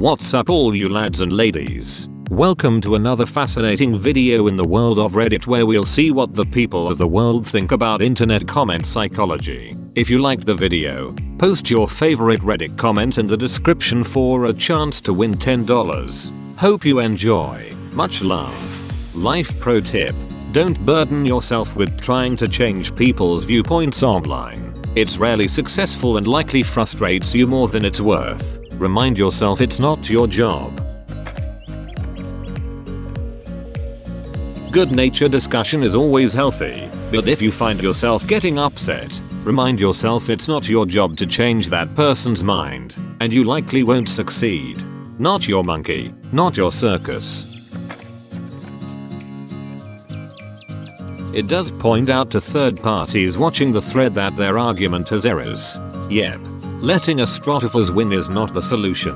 What's up all you lads and ladies? Welcome to another fascinating video in the world of Reddit, where we'll see what the people of the world think about internet comment psychology. If you liked the video, post your favorite Reddit comment in the description for a chance to win $10. Hope you enjoy. Much love. Life pro tip. Don't burden yourself with trying to change people's viewpoints online. It's rarely successful and likely frustrates you more than it's worth. Remind yourself it's not your job. Good natured discussion is always healthy, but if you find yourself getting upset, remind yourself it's not your job to change that person's mind, and you likely won't succeed. Not your monkey, not your circus. It does point out to third parties watching the thread that their argument has errors. Yep. Letting a Stratifers win is not the solution.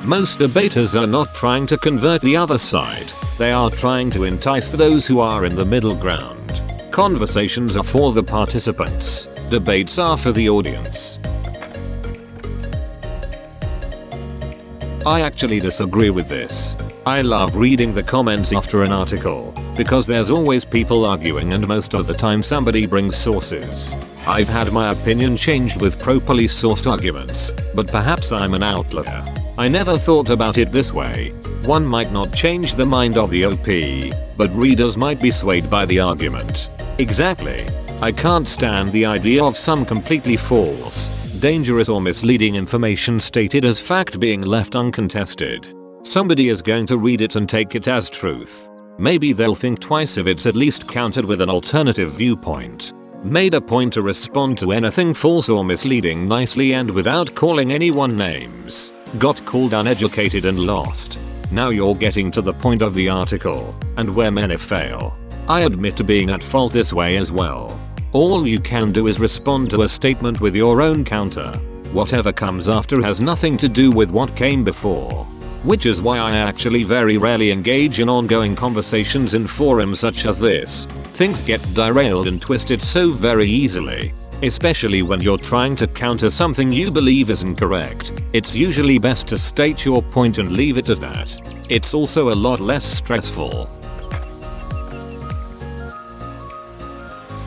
Most debaters are not trying to convert the other side, they are trying to entice those who are in the middle ground. Conversations are for the participants, debates are for the audience. I actually disagree with this. I love reading the comments after an article, because there's always people arguing and most of the time somebody brings sources. I've had my opinion changed with properly sourced arguments, but perhaps I'm an outlier. I never thought about it this way. One might not change the mind of the OP, but readers might be swayed by the argument. Exactly. I can't stand the idea of some completely false, dangerous or misleading information stated as fact being left uncontested. Somebody is going to read it and take it as truth. Maybe they'll think twice if it's at least countered with an alternative viewpoint. Made a point to respond to anything false or misleading nicely and without calling anyone names. Got called uneducated and lost. Now you're getting to the point of the article, and where many fail. I admit to being at fault this way as well. All you can do is respond to a statement with your own counter. Whatever comes after has nothing to do with what came before. Which is why I actually very rarely engage in ongoing conversations in forums such as this. Things get derailed and twisted so very easily. Especially when you're trying to counter something you believe is incorrect. It's usually best to state your point and leave it at that. It's also a lot less stressful.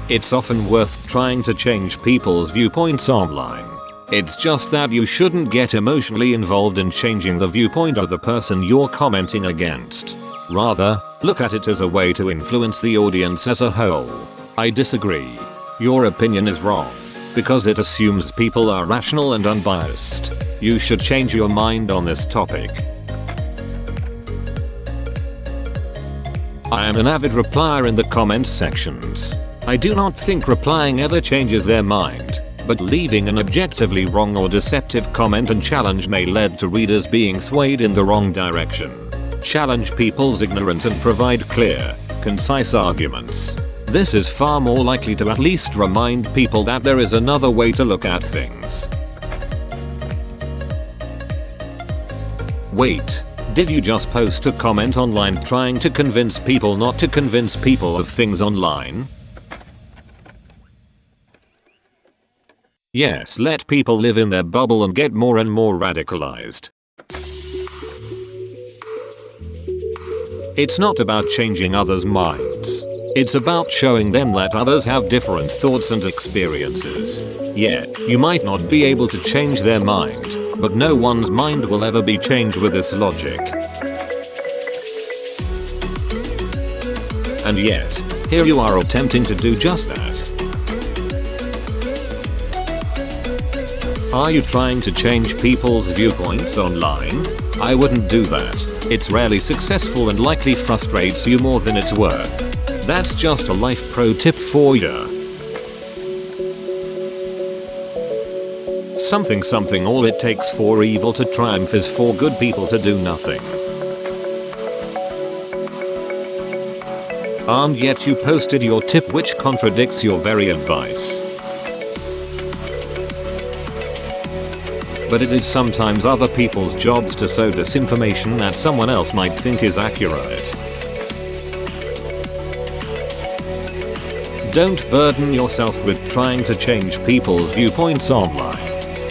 It's often worth trying to change people's viewpoints online. It's just that you shouldn't get emotionally involved in changing the viewpoint of the person you're commenting against. Rather, look at it as a way to influence the audience as a whole. I disagree. Your opinion is wrong, because it assumes people are rational and unbiased. You should change your mind on this topic. I am an avid replier in the comments sections. I do not think replying ever changes their mind. But leaving an objectively wrong or deceptive comment and challenge may lead to readers being swayed in the wrong direction. Challenge people's ignorance and provide clear, concise arguments. This is far more likely to at least remind people that there is another way to look at things. Wait, did you just post a comment online trying to convince people not to convince people of things online? Yes, let people live in their bubble and get more and more radicalized. It's not about changing others' minds. It's about showing them that others have different thoughts and experiences. Yeah, you might not be able to change their mind, but no one's mind will ever be changed with this logic. And yet, here you are attempting to do just that. Are you trying to change people's viewpoints online? I wouldn't do that. It's rarely successful and likely frustrates you more than it's worth. That's just a life pro tip for you. Something all it takes for evil to triumph is for good people to do nothing. And yet you posted your tip which contradicts your very advice. But it is sometimes other people's jobs to sow disinformation that someone else might think is accurate. Don't burden yourself with trying to change people's viewpoints online.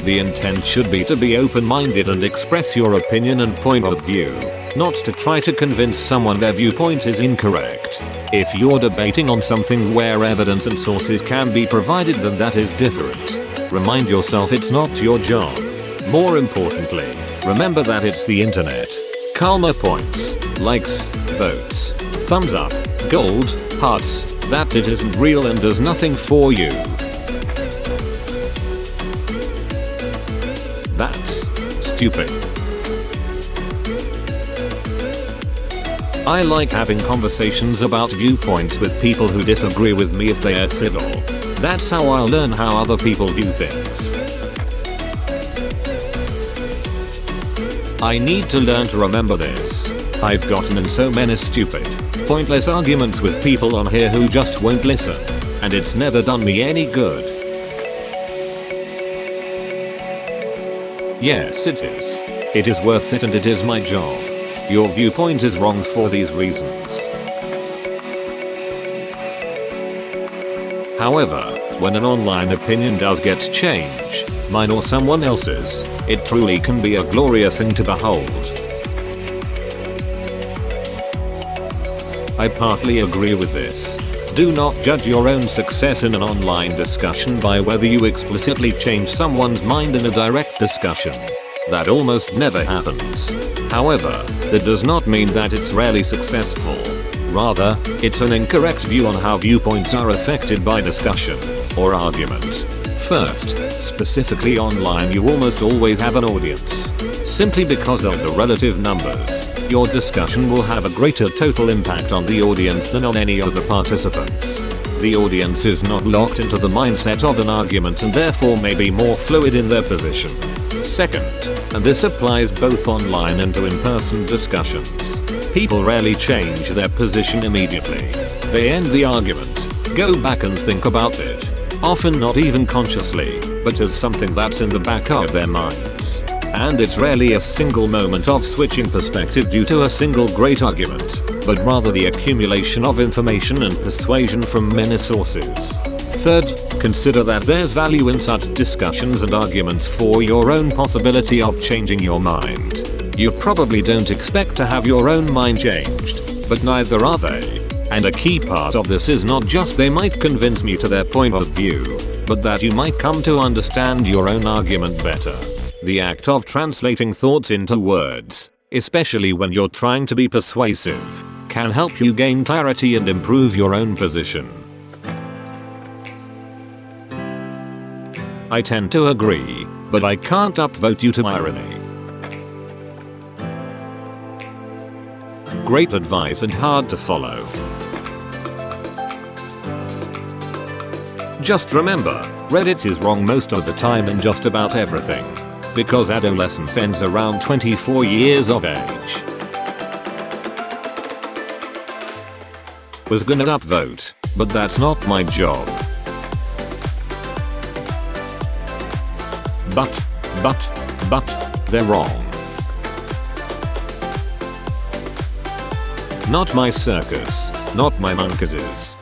The intent should be to be open-minded and express your opinion and point of view, not to try to convince someone their viewpoint is incorrect. If you're debating on something where evidence and sources can be provided, then that is different. Remind yourself it's not your job. More importantly, remember that it's the internet. Karma points, likes, votes, thumbs up, gold, hearts, that it isn't real and does nothing for you. That's stupid. I like having conversations about viewpoints with people who disagree with me if they are civil. That's how I'll learn how other people view things. I need to learn to remember this. I've gotten in so many stupid, pointless arguments with people on here who just won't listen, and it's never done me any good. Yes, it is. It is worth it and it is my job. Your viewpoint is wrong for these reasons. However, when an online opinion does get change, mine or someone else's, it truly can be a glorious thing to behold. I partly agree with this. Do not judge your own success in an online discussion by whether you explicitly change someone's mind in a direct discussion. That almost never happens. However, that does not mean that it's rarely successful. Rather, it's an incorrect view on how viewpoints are affected by discussion or argument. First, specifically online, you almost always have an audience. Simply because of the relative numbers, your discussion will have a greater total impact on the audience than on any of the participants. The audience is not locked into the mindset of an argument and therefore may be more fluid in their position. Second, and this applies both online and to in-person discussions, people rarely change their position immediately. They end the argument, go back and think about it, often not even consciously, but as something that's in the back of their minds. And it's rarely a single moment of switching perspective due to a single great argument, but rather the accumulation of information and persuasion from many sources. Third, consider that there's value in such discussions and arguments for your own possibility of changing your mind. You probably don't expect to have your own mind changed, but neither are they. And a key part of this is not just they might convince me to their point of view, but that you might come to understand your own argument better. The act of translating thoughts into words, especially when you're trying to be persuasive, can help you gain clarity and improve your own position. I tend to agree, but I can't upvote due to irony. Great advice and hard to follow. Just remember, Reddit is wrong most of the time in just about everything. Because adolescence ends around 24 years of age. Was gonna upvote, but that's not my job. But, they're wrong. Not my circus, not my monkeys.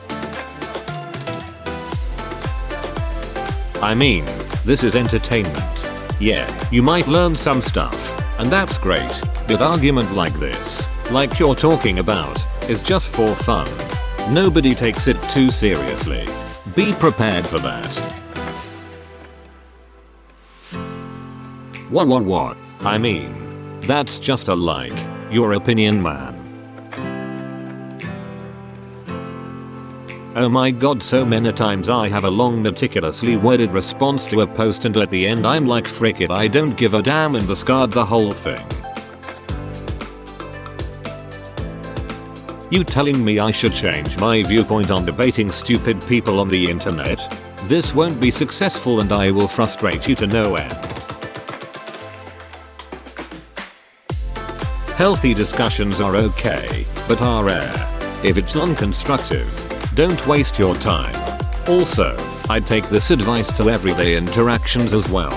I mean, this is entertainment. Yeah, you might learn some stuff, and that's great, but argument like this, like you're talking about, is just for fun. Nobody takes it too seriously. Be prepared for that. What? I mean, that's just a like, your opinion, man. Oh my god, so many times I have a long meticulously worded response to a post and at the end I'm like, frick it, I don't give a damn, and discard the whole thing. You telling me I should change my viewpoint on debating stupid people on the internet? This won't be successful and I will frustrate you to no end. Healthy discussions are okay, but are rare. If it's non-constructive, don't waste your time. Also, I'd take this advice to everyday interactions as well.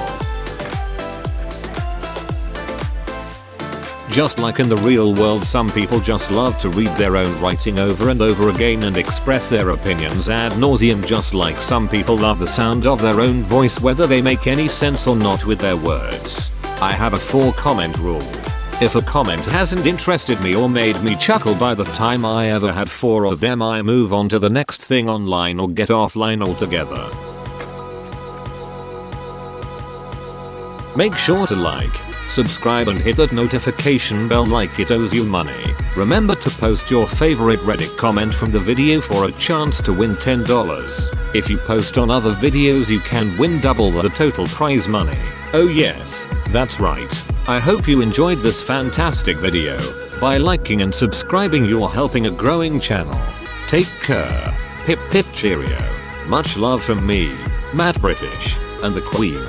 Just like in the real world, some people just love to read their own writing over and over again and express their opinions ad nauseum, just like some people love the sound of their own voice whether they make any sense or not with their words. I have a 4-comment rule. If a comment hasn't interested me or made me chuckle by the time I ever had 4 of them, I move on to the next thing online or get offline altogether. Make sure to like, subscribe and hit that notification bell like it owes you money. Remember to post your favorite Reddit comment from the video for a chance to win $10. If you post on other videos you can win double the total prize money. Oh yes, that's right. I hope you enjoyed this fantastic video. By liking and subscribing you're helping a growing channel. Take care. Pip pip cheerio. Much love from me, Matt British, and the Queen.